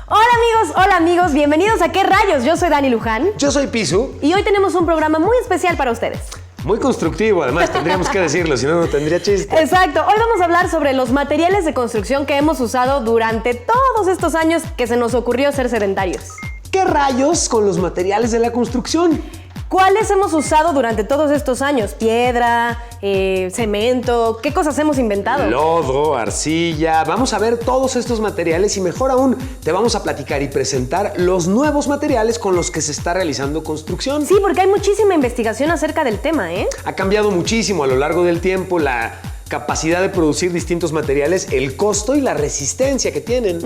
Hola amigos, bienvenidos a ¿Qué rayos? Yo soy Dani Luján. Yo soy Pisu. Y hoy tenemos un programa muy especial para ustedes. Muy constructivo, además, tendríamos que decirlo, si no, no tendría chiste. Exacto, hoy vamos a hablar sobre los materiales de construcción que hemos usado durante todos estos años que se nos ocurrió ser sedentarios. ¿Qué rayos con los materiales de la construcción? ¿Cuáles hemos usado durante todos estos años? Piedra, cemento, ¿qué cosas hemos inventado? Lodo, arcilla. Vamos a ver todos estos materiales y mejor aún, te vamos a platicar y presentar los nuevos materiales con los que se está realizando construcción. Sí, porque hay muchísima investigación acerca del tema, ¿eh? Ha cambiado muchísimo a lo largo del tiempo la capacidad de producir distintos materiales, el costo y la resistencia que tienen.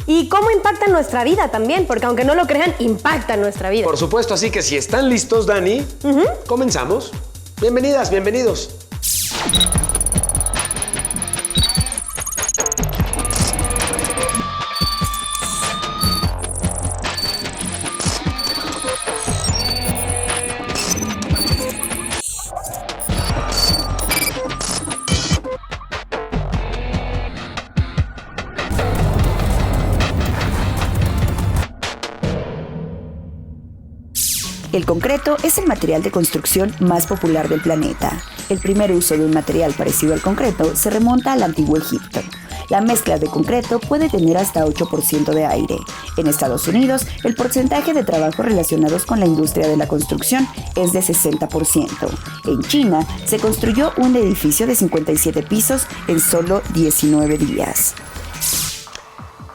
Y cómo impactan nuestra vida también, porque aunque no lo crean, impactan nuestra vida. Por supuesto, así que si están listos, Dani, comenzamos. Bienvenidas, bienvenidos. El concreto es el material de construcción más popular del planeta. El primer uso de un material parecido al concreto se remonta al Antiguo Egipto. La mezcla de concreto puede tener hasta 8% de aire. En Estados Unidos, el porcentaje de trabajos relacionados con la industria de la construcción es de 60%. En China, se construyó un edificio de 57 pisos en solo 19 días.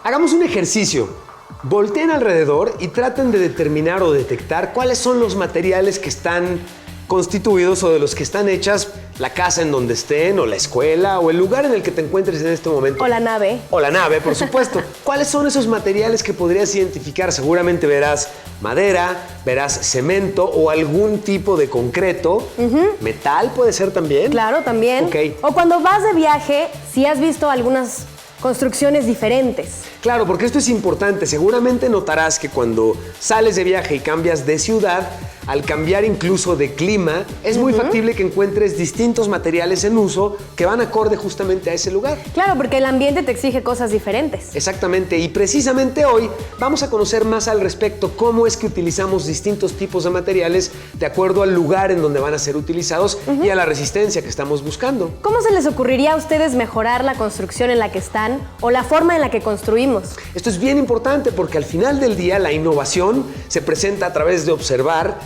Hagamos un ejercicio. Volteen alrededor y traten de determinar o detectar cuáles son los materiales que están constituidos o de los que están hechas la casa en donde estén, o la escuela, o el lugar en el que te encuentres en este momento. O la nave. O la nave, por supuesto. ¿Cuáles son esos materiales que podrías identificar? Seguramente verás madera, verás cemento o algún tipo de concreto. Metal puede ser también. Claro, también. Ok. O cuando vas de viaje, si has visto algunas construcciones diferentes. Claro, porque esto es importante. Seguramente notarás que cuando sales de viaje y cambias de ciudad, al cambiar incluso de clima, es muy factible que encuentres distintos materiales en uso que van acorde justamente a ese lugar. Claro, porque el ambiente te exige cosas diferentes. Exactamente, y precisamente hoy vamos a conocer más al respecto cómo es que utilizamos distintos tipos de materiales de acuerdo al lugar en donde van a ser utilizados y a la resistencia que estamos buscando. ¿Cómo se les ocurriría a ustedes mejorar la construcción en la que están o la forma en la que construimos? Esto es bien importante porque al final del día la innovación se presenta a través de observar,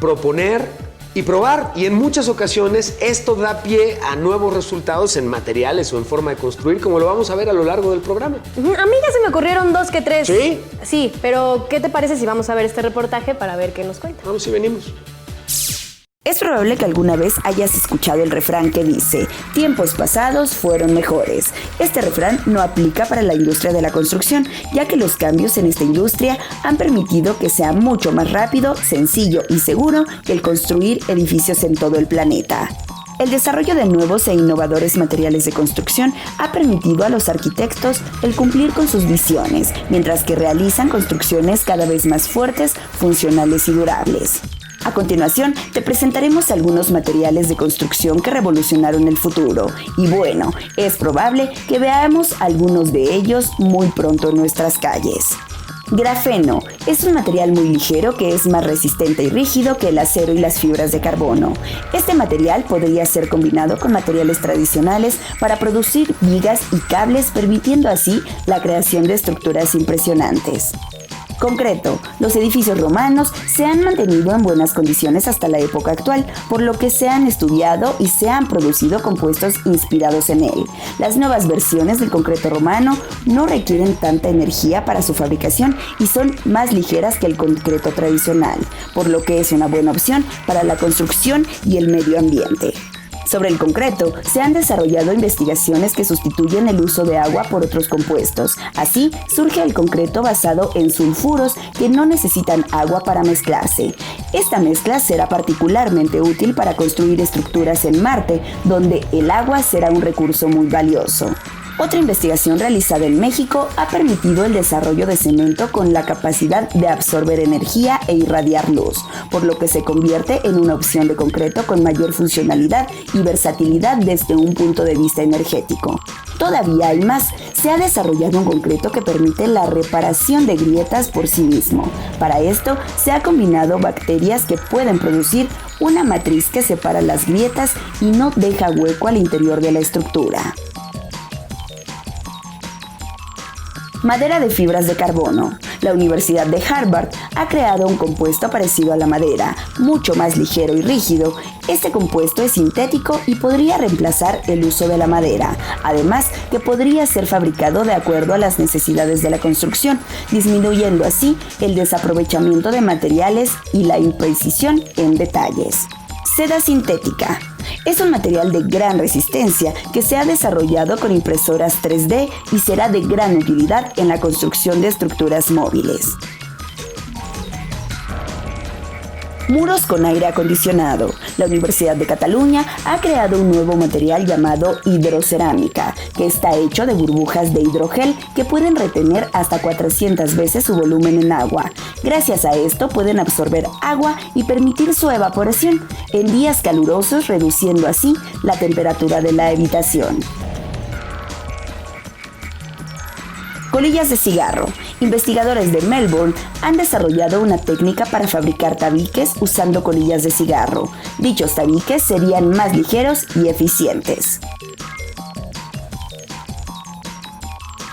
proponer y probar, y en muchas ocasiones esto da pie a nuevos resultados en materiales o en forma de construir, como lo vamos a ver a lo largo del programa. A mí ya se me ocurrieron 2 que 3. ¿Sí? Sí, pero ¿qué te parece si vamos a ver este reportaje para ver qué nos cuenta? Vamos y venimos. Es probable que alguna vez hayas escuchado el refrán que dice: tiempos pasados fueron mejores. Este refrán no aplica para la industria de la construcción, ya que los cambios en esta industria han permitido que sea mucho más rápido, sencillo y seguro que el construir edificios en todo el planeta. El desarrollo de nuevos e innovadores materiales de construcción ha permitido a los arquitectos el cumplir con sus visiones, mientras que realizan construcciones cada vez más fuertes, funcionales y durables. A continuación, te presentaremos algunos materiales de construcción que revolucionaron el futuro. Y bueno, es probable que veamos algunos de ellos muy pronto en nuestras calles. Grafeno es un material muy ligero que es más resistente y rígido que el acero y las fibras de carbono. Este material podría ser combinado con materiales tradicionales para producir vigas y cables, permitiendo así la creación de estructuras impresionantes. Concreto. Los edificios romanos se han mantenido en buenas condiciones hasta la época actual, por lo que se han estudiado y se han producido compuestos inspirados en él. Las nuevas versiones del concreto romano no requieren tanta energía para su fabricación y son más ligeras que el concreto tradicional, por lo que es una buena opción para la construcción y el medio ambiente. Sobre el concreto, se han desarrollado investigaciones que sustituyen el uso de agua por otros compuestos. Así, surge el concreto basado en sulfuros que no necesitan agua para mezclarse. Esta mezcla será particularmente útil para construir estructuras en Marte, donde el agua será un recurso muy valioso. Otra investigación realizada en México ha permitido el desarrollo de cemento con la capacidad de absorber energía e irradiar luz, por lo que se convierte en una opción de concreto con mayor funcionalidad y versatilidad desde un punto de vista energético. Todavía hay más. se ha desarrollado un concreto que permite la reparación de grietas por sí mismo. Para esto, se ha combinado bacterias que pueden producir una matriz que separa las grietas y no deja hueco al interior de la estructura. Madera de fibras de carbono. La Universidad de Harvard ha creado un compuesto parecido a la madera, mucho más ligero y rígido. Este compuesto es sintético y podría reemplazar el uso de la madera, además que podría ser fabricado de acuerdo a las necesidades de la construcción, disminuyendo así el desaprovechamiento de materiales y la imprecisión en detalles. Seda sintética. Es un material de gran resistencia que se ha desarrollado con impresoras 3D y será de gran utilidad en la construcción de estructuras móviles. Muros con aire acondicionado. La Universidad de Cataluña ha creado un nuevo material llamado hidrocerámica, que está hecho de burbujas de hidrogel que pueden retener hasta 400 veces su volumen en agua. Gracias a esto pueden absorber agua y permitir su evaporación en días calurosos, reduciendo así la temperatura de la habitación. Colillas de cigarro. Investigadores de Melbourne han desarrollado una técnica para fabricar tabiques usando colillas de cigarro. Dichos tabiques serían más ligeros y eficientes.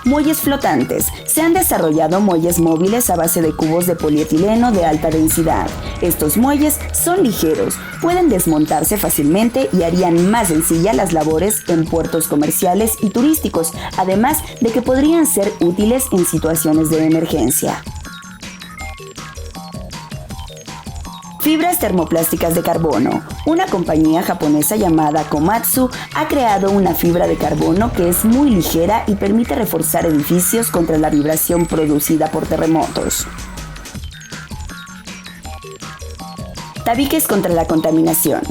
Muelles flotantes. Se han desarrollado muelles móviles a base de cubos de polietileno de alta densidad. Estos muelles son ligeros, pueden desmontarse fácilmente y harían más sencillas las labores en puertos comerciales y turísticos, además de que podrían ser útiles en situaciones de emergencia. Fibras termoplásticas de carbono. Una compañía japonesa llamada Komatsu ha creado una fibra de carbono que es muy ligera y permite reforzar edificios contra la vibración producida por terremotos. Tabiques contra la contaminación.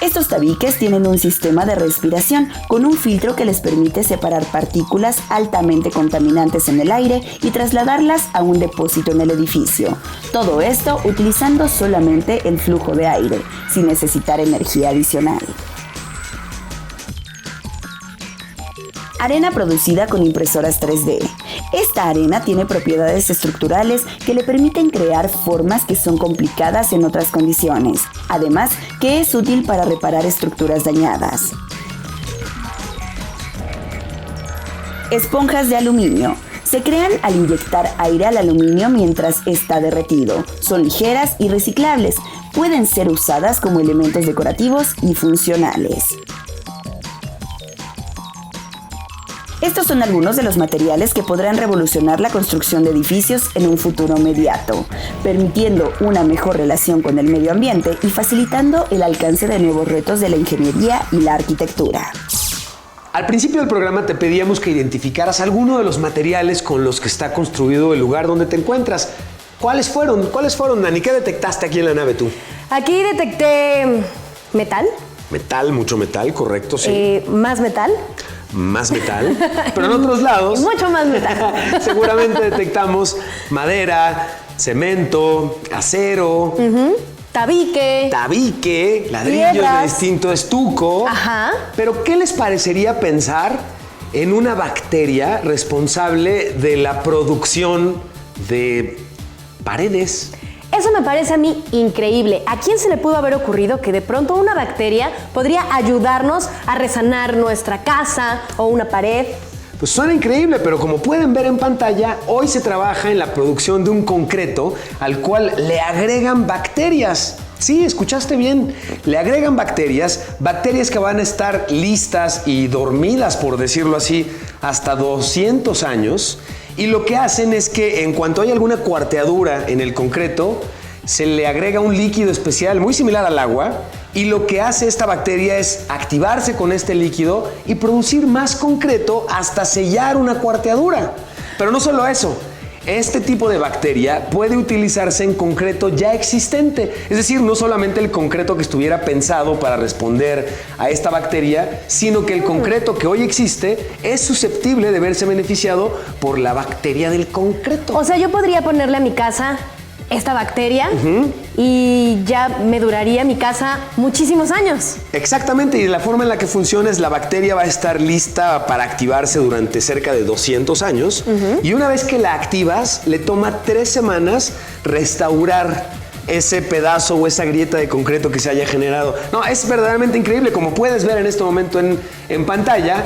Estos tabiques tienen un sistema de respiración con un filtro que les permite separar partículas altamente contaminantes en el aire y trasladarlas a un depósito en el edificio. Todo esto utilizando solamente el flujo de aire, sin necesitar energía adicional. Arena producida con impresoras 3D. Esta arena tiene propiedades estructurales que le permiten crear formas que son complicadas en otras condiciones, además que es útil para reparar estructuras dañadas. Esponjas de aluminio. Se crean al inyectar aire al aluminio mientras está derretido. Son ligeras y reciclables. Pueden ser usadas como elementos decorativos y funcionales. Estos son algunos de los materiales que podrán revolucionar la construcción de edificios en un futuro inmediato, permitiendo una mejor relación con el medio ambiente y facilitando el alcance de nuevos retos de la ingeniería y la arquitectura. Al principio del programa te pedíamos que identificaras alguno de los materiales con los que está construido el lugar donde te encuentras. ¿Cuáles fueron, Dani? ¿Qué detectaste aquí en la nave tú? Aquí detecté metal. Metal, mucho metal, correcto, sí. Más metal. Más metal, pero en otros lados mucho más metal. Seguramente detectamos madera, cemento, acero, tabique, ladrillos piedras. de distinto estuco. Ajá. Pero ¿qué les parecería pensar en una bacteria responsable de la producción de paredes? Eso me parece a mí increíble. ¿A quién se le pudo haber ocurrido que de pronto una bacteria podría ayudarnos a resanar nuestra casa o una pared? Pues suena increíble, pero como pueden ver en pantalla, hoy se trabaja en la producción de un concreto al cual le agregan bacterias. Sí, escuchaste bien. Le agregan bacterias que van a estar listas y dormidas, por decirlo así, hasta 200 años. Y lo que hacen es que en cuanto hay alguna cuarteadura en el concreto, se le agrega un líquido especial muy similar al agua y lo que hace esta bacteria es activarse con este líquido y producir más concreto hasta sellar una cuarteadura. Pero no solo eso. Este tipo de bacteria puede utilizarse en concreto ya existente, es decir, no solamente el concreto que estuviera pensado para responder a esta bacteria, sino que el concreto que hoy existe es susceptible de verse beneficiado por la bacteria del concreto. O sea, yo podría ponerle a mi casa esta bacteria y ya me duraría mi casa muchísimos años. Exactamente, y la forma en la que funciona es la bacteria va a estar lista para activarse durante cerca de 200 años y una vez que la activas, le toma 3 semanas restaurar ese pedazo o esa grieta de concreto que se haya generado. No, es verdaderamente increíble. Como puedes ver en este momento en pantalla,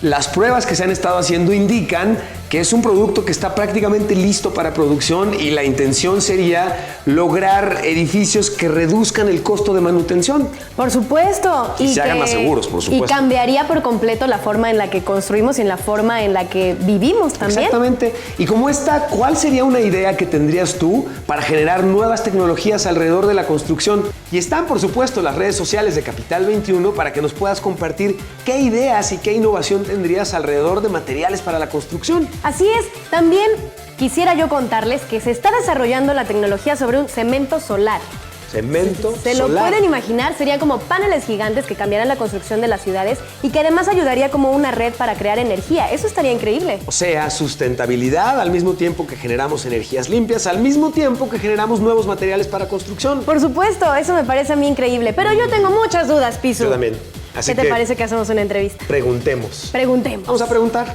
las pruebas que se han estado haciendo indican que es un producto que está prácticamente listo para producción y la intención sería lograr edificios que reduzcan el costo de manutención. Por supuesto. Y se hagan más seguros, por supuesto. Y cambiaría por completo la forma en la que construimos y en la forma en la que vivimos también. Exactamente. Y como esta, ¿cuál sería una idea que tendrías tú para generar nuevas tecnologías alrededor de la construcción? Y están, por supuesto, las redes sociales de Capital 21 para que nos puedas compartir qué ideas y qué innovación tendrías alrededor de materiales para la construcción. Así es, también quisiera yo contarles que se está desarrollando la tecnología sobre un cemento solar. Cemento solar. Se lo pueden imaginar, serían como paneles gigantes que cambiarán la construcción de las ciudades y que además ayudaría como una red para crear energía. Eso estaría increíble. O sea, sustentabilidad al mismo tiempo que generamos energías limpias, al mismo tiempo que generamos nuevos materiales para construcción. Por supuesto, eso me parece a mí increíble. Pero yo tengo muchas dudas, Pisu. Yo también. Así ¿Qué te parece que hacemos una entrevista? Preguntemos. Preguntemos. Vamos a preguntar.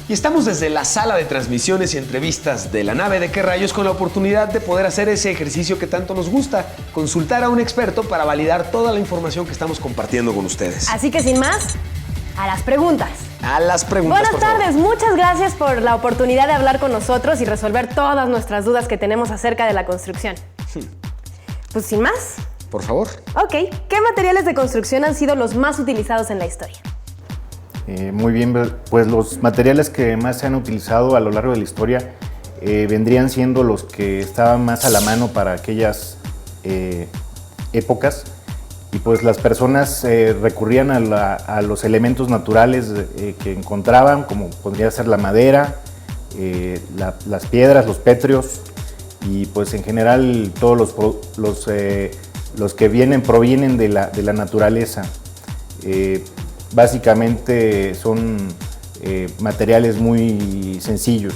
Y estamos desde la sala de transmisiones y entrevistas de la nave de Qué Rayos con la oportunidad de poder hacer ese ejercicio que tanto nos gusta, consultar a un experto para validar toda la información que estamos compartiendo con ustedes. Así que sin más, a las preguntas. A las preguntas, Buenas por favor. tardes, muchas gracias por la oportunidad de hablar con nosotros y resolver todas nuestras dudas que tenemos acerca de la construcción. Pues sin más. Por favor. Ok, ¿qué materiales de construcción han sido los más utilizados en la historia? Muy bien, pues los materiales que más se han utilizado a lo largo de la historia vendrían siendo los que estaban más a la mano para aquellas épocas y pues las personas recurrían a los elementos naturales que encontraban, como podría ser la madera, las piedras, los pétreos y pues en general todos los que provienen de la naturaleza. Básicamente son materiales muy sencillos.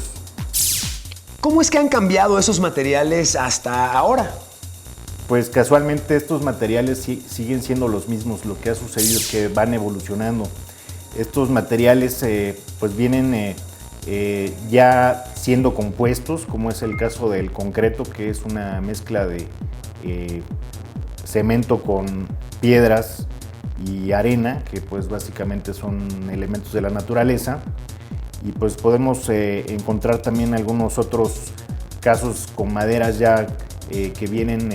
¿Cómo es que han cambiado esos materiales hasta ahora? Pues casualmente estos materiales siguen siendo los mismos. Lo que ha sucedido es que van evolucionando. Estos materiales pues vienen ya siendo compuestos, como es el caso del concreto, que es una mezcla de cemento con piedras y arena, que pues básicamente son elementos de la naturaleza, y pues podemos encontrar también algunos otros casos con maderas ya que vienen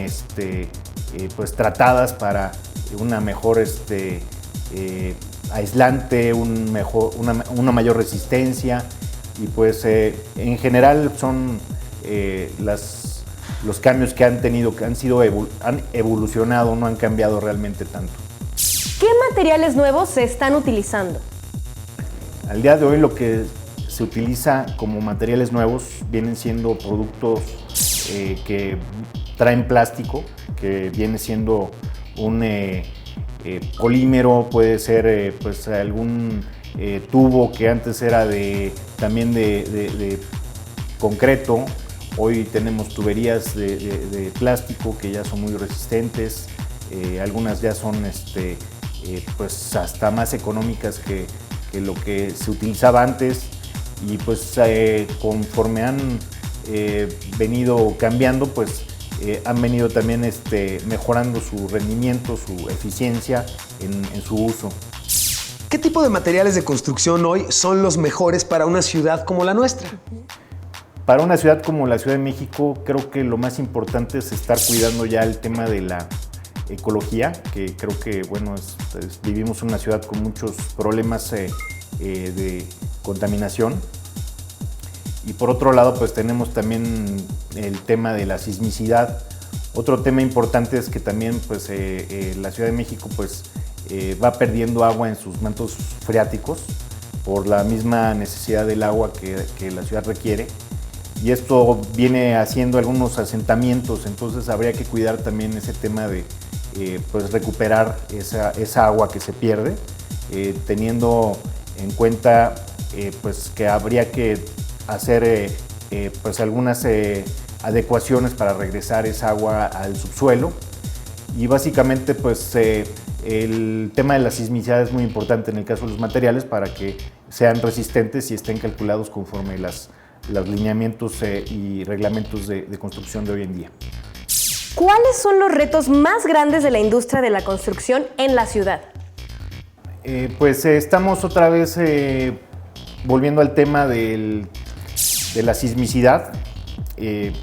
pues tratadas para una mejor aislante, una mayor resistencia y pues en general son los cambios que han tenido, que han evolucionado, no han cambiado realmente tanto. ¿Qué materiales nuevos se están utilizando? Al día de hoy lo que se utiliza como materiales nuevos vienen siendo productos que traen plástico, que viene siendo un polímero, puede ser pues algún tubo que antes era también de concreto. Hoy tenemos tuberías de plástico que ya son muy resistentes, algunas ya son pues hasta más económicas que lo que se utilizaba antes y pues conforme han venido cambiando pues han venido también mejorando su rendimiento, su eficiencia en su uso. ¿Qué tipo de materiales de construcción hoy son los mejores para una ciudad como la nuestra? Para una ciudad como la Ciudad de México creo que lo más importante es estar cuidando ya el tema de la ecología, que creo que bueno, vivimos en una ciudad con muchos problemas de contaminación. Y por otro lado, pues tenemos también el tema de la sismicidad. Otro tema importante es que también pues, la Ciudad de México pues, va perdiendo agua en sus mantos freáticos por la misma necesidad del agua que la ciudad requiere. Y esto viene haciendo algunos asentamientos, entonces habría que cuidar también ese tema de pues recuperar esa agua que se pierde, teniendo en cuenta pues que habría que hacer pues algunas adecuaciones para regresar esa agua al subsuelo. Y básicamente pues el tema de la sismicidad es muy importante en el caso de los materiales para que sean resistentes y estén calculados conforme los lineamientos y reglamentos de construcción de hoy en día. ¿Cuáles son los retos más grandes de la industria de la construcción en la ciudad? Pues estamos otra vez volviendo al tema de la sismicidad. Es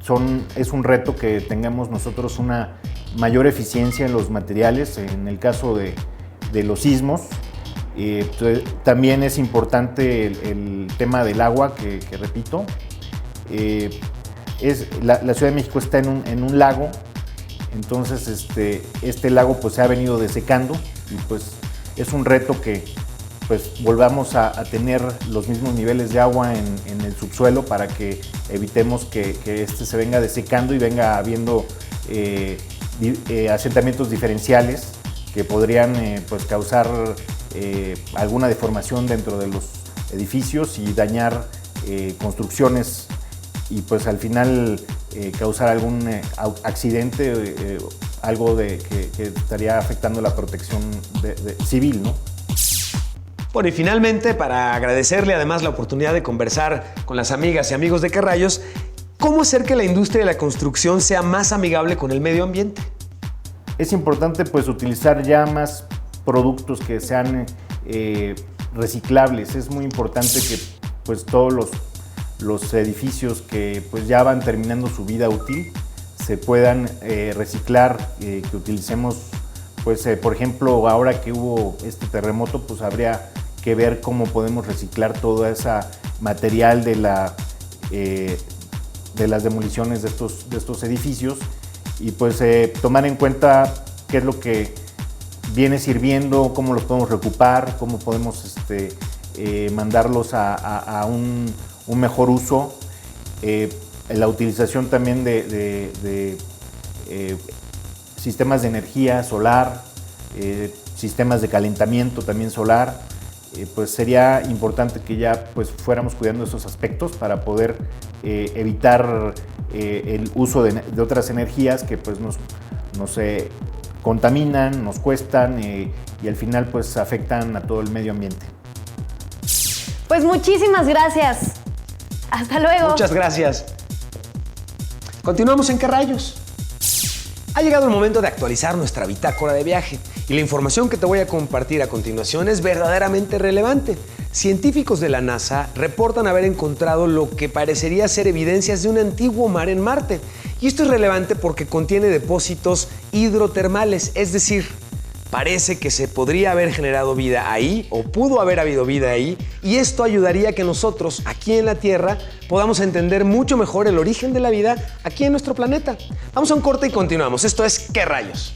un reto que tengamos nosotros una mayor eficiencia en los materiales, en el caso de los sismos. También es importante el tema del agua, que repito. La Ciudad de México está en un lago, entonces este lago pues se ha venido desecando y pues es un reto que pues volvamos a tener los mismos niveles de agua en el subsuelo para que evitemos que se venga desecando y venga habiendo asentamientos diferenciales que podrían pues causar alguna deformación dentro de los edificios y dañar construcciones y pues al final causar algún accidente, algo que estaría afectando la protección civil, ¿no? Bueno, y finalmente, para agradecerle además la oportunidad de conversar con las amigas y amigos de ¿Qué rayos?, ¿cómo hacer que la industria de la construcción sea más amigable con el medio ambiente? Es importante pues utilizar ya más productos que sean reciclables. Es muy importante que pues todos los edificios que pues ya van terminando su vida útil se puedan reciclar, que utilicemos pues por ejemplo ahora que hubo este terremoto pues habría que ver cómo podemos reciclar todo ese material de las demoliciones de estos edificios y pues tomar en cuenta qué es lo que viene sirviendo, cómo los podemos reocupar, cómo podemos mandarlos a un mejor uso. La utilización también de sistemas de energía solar, sistemas de calentamiento también solar, pues sería importante que ya pues fuéramos cuidando esos aspectos para poder evitar el uso de otras energías que pues nos contaminan, nos cuestan y al final pues afectan a todo el medio ambiente. Pues muchísimas gracias. Hasta luego. Muchas gracias. Continuamos en ¿Qué rayos? Ha llegado el momento de actualizar nuestra bitácora de viaje y la información que te voy a compartir a continuación es verdaderamente relevante. Científicos de la NASA reportan haber encontrado lo que parecería ser evidencias de un antiguo mar en Marte. Y esto es relevante porque contiene depósitos hidrotermales, es decir, parece que se podría haber generado vida ahí o pudo haber habido vida ahí y esto ayudaría a que nosotros, aquí en la Tierra, podamos entender mucho mejor el origen de la vida aquí en nuestro planeta. Vamos a un corte y continuamos. Esto es ¿Qué rayos?